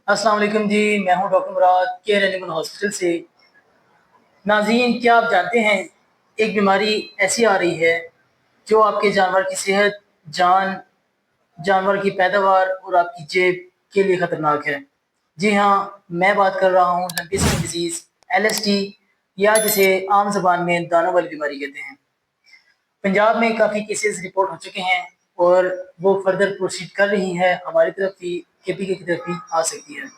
अस्सलाम वालेकुम जी। मैं हूं डॉक्टर मुराद केयर एनिमल हॉस्पिटल से। नाज़रीन, क्या आप जानते हैं एक बीमारी ऐसी आ रही है जो आपके जानवर की सेहत, जान, जानवर की पैदावार और आपकी जेब के लिए ख़तरनाक है। जी हाँ, मैं बात कर रहा हूँ लंपी स्किन डिजीज़, LSD, या जिसे आम ज़बान में दानों वाली बीमारी कहते हैं। पंजाब में काफ़ी केसेस रिपोर्ट हो चुके हैं और वो फर्दर प्रोसीड कर रही है, हमारी तरफ भी, KPK की तरफ भी आ सकती है।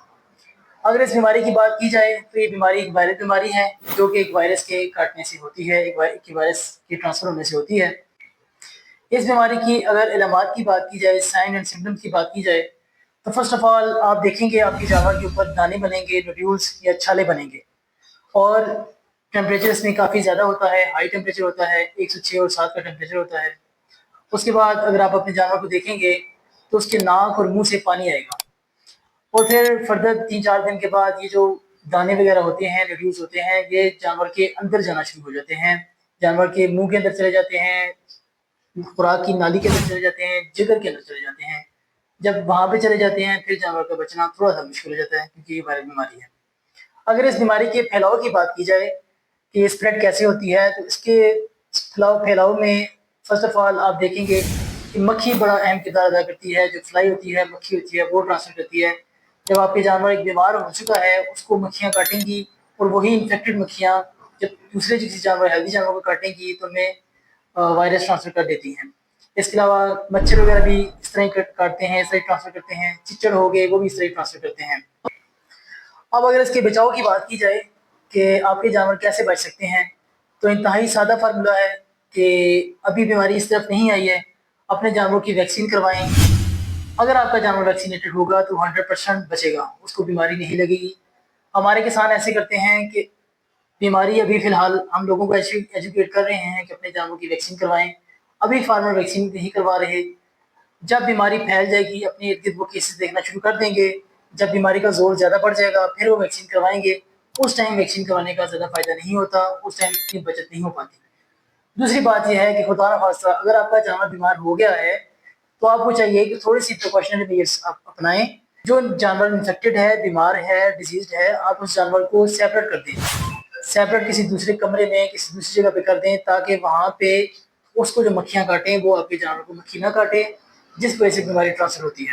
अगर इस बीमारी की बात की जाए तो ये बीमारी एक वायरल बीमारी है जो कि एक वायरस के काटने से होती है, एक वायरस के ट्रांसफर होने से होती है। इस बीमारी की अगर इलामात की बात की जाए, साइन एंड सिम्टम्स की बात की जाए, तो फर्स्ट ऑफ ऑल आप देखेंगे आपके जानवर के ऊपर दाने बनेंगे, नोड्यूल्स या छाले बनेंगे, और टेम्परेचर इसमें काफ़ी ज़्यादा होता है, हाई टेम्परेचर होता है, 106 और 7 का टेम्परेचर होता है। उसके बाद अगर आप अपने जानवर को देखेंगे तो उसके नाक और मुंह से पानी आएगा, और फिर फर्दर 3-4 दिन के बाद ये जो दाने वगैरह होते हैं, रिड्यूस होते हैं, ये जानवर के अंदर जाना शुरू हो जाते हैं, जानवर के मुंह के अंदर चले जाते हैं, खुराक की नाली के अंदर चले जाते हैं, जिगर के अंदर चले जाते हैं। जब वहां पे चले जाते हैं फिर जानवर का बचना थोड़ा सा मुश्किल हो जाता है क्योंकि ये वायरल बीमारी है। अगर इस बीमारी के फैलाव की बात की जाए कि स्प्रेड कैसे होती है, तो इसके फैलाव फैलाव में फर्स्ट ऑफ ऑल आप देखेंगे कि मक्खी बड़ा अहम किरदार अदा करती है। जो फ्लाई होती है, मक्खी होती है, वो ट्रांसफर करती है। जब आपके जानवर एक बीमार हो चुका है उसको मक्खियाँ काटेंगी, और वही इन्फेक्टेड मक्खियाँ जब दूसरे किसी जानवर, हेल्दी जानवर को काटेंगी तो उनमें वायरस ट्रांसफर कर देती हैं। इसके अलावा मच्छर वगैरह भी इस तरह ही काटते हैं, इस तरह ट्रांसफर करते हैं। चिच्चड़ हो गए, वो भी इस तरह ट्रांसफर करते हैं। अब अगर इसके बचाव की बात की जाए कि आपके जानवर कैसे बच सकते हैं, तो इंतहाई सादा फार्मूला है कि अभी बीमारी इस तरफ नहीं आई है, अपने जानवरों की वैक्सीन करवाएं। अगर आपका जानवर वैक्सीनेटेड होगा तो 100% बचेगा, उसको बीमारी नहीं लगेगी। हमारे किसान ऐसे करते हैं कि बीमारी अभी फ़िलहाल हम लोगों को एजुकेट कर रहे हैं कि अपने जानवरों की वैक्सीन करवाएं। अभी फार्मर वैक्सीन नहीं करवा रहे। जब बीमारी फैल जाएगी अपने इर्द गिर्द वो केसेस देखना शुरू कर देंगे। जब बीमारी का जोर ज़्यादा बढ़ जाएगा फिर वो वैक्सीन करवाएंगे। उस टाइम वैक्सीन करवाने का ज़्यादा फायदा नहीं होता, उस टाइम इतनी बचत नहीं हो पाती। दूसरी बात यह है कि खुदा न खास्ता अगर आपका जानवर बीमार हो गया है तो आपको चाहिए कि थोड़ी सी प्रिकॉशनरी मेजर्स आप अपनाएं। जो जानवर इन्फेक्टेड है, बीमार है, डिजीज है, आप उस जानवर को सेपरेट कर दें, सेपरेट किसी दूसरे कमरे में, किसी दूसरी जगह पे कर दें, ताकि वहाँ पे उसको जो मक्खियाँ काटें वो आपके जानवर को मक्खी ना काटे, जिस वजह से बीमारी ट्रांसफर होती है।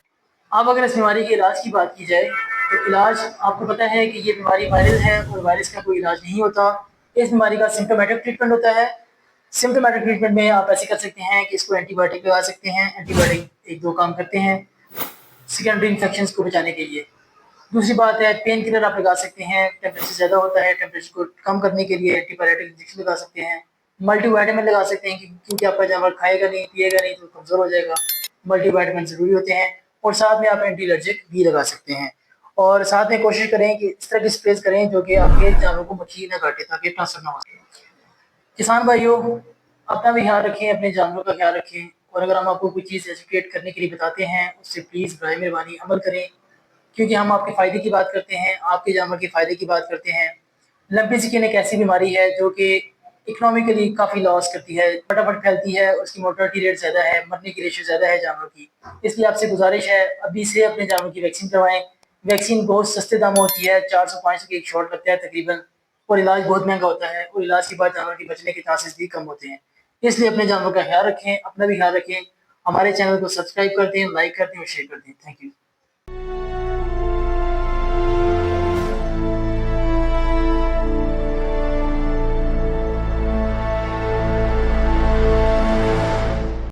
अब अगर इस बीमारी के इलाज की बात की जाए तो इलाज आपको पता है कि ये बीमारी वायरल है और वायरस का कोई इलाज नहीं होता। इस बीमारी का सिम्टोमेटिक ट्रीटमेंट होता है। सिम्टोमेटिक ट्रीटमेंट में आप ऐसे कर सकते हैं कि इसको एंटीबायोटिक लगा सकते हैं। एंटीबायोटिक एक दो काम करते हैं सेकेंडरी इन्फेक्शन को बचाने के लिए। दूसरी बात है पेन किलर आप लगा सकते हैं। टेम्परेचर ज़्यादा होता है, टेम्परेचर को कम करने के लिए एंटीबायोटिक इंजेक्शन लगा सकते हैं। मल्टीवाइटामिन लगा सकते हैं क्योंकि आपका जानवर खाएगा नहीं, पिएगा नहीं तो कमज़ोर हो जाएगा। मल्टीवाइटामिन ज़रूरी होते हैं। और साथ में आप एंटी एलर्जिक भी लगा सकते हैं। और साथ में कोशिश करें कि इस तरह की स्प्रेज करें जो कि आपके जानवर को मक्खी ना काटे, ताकि ट्रांसफर ना हो सके। किसान भाइयों, अपना भी ख्याल रखें, अपने जानवरों का ख्याल रखें, और अगर हम आपको कोई चीज़ एजुकेट करने के लिए बताते हैं उससे प्लीज़ बराए मेहरबानी अमल करें, क्योंकि हम आपके फ़ायदे की बात करते हैं, आपके जानवर के फ़ायदे की बात करते हैं। लंपी स्किन एक ऐसी बीमारी है जो कि इकोनॉमिकली काफ़ी लॉस करती है, फटाफट फैलती है, उसकी मोर्टालिटी रेट ज़्यादा है, मरने की रेशियो ज़्यादा है जानवर की। इसलिए आपसे गुजारिश है अभी से अपने जानवर की वैक्सीन करवाएं। वैक्सीन बहुत सस्ते दाम होती है, 400-500 की एक शॉट लगता है तकरीबन, और इलाज बहुत महंगा होता है, और इलाज के बाद जानवर के बचने के चांसेस भी कम होते हैं। इसलिए अपने जानवर का ख्याल रखें, अपना भी ख्याल रखें। हमारे चैनल को सब्सक्राइब कर दें, लाइक कर दें और शेयर कर दें। Thank you.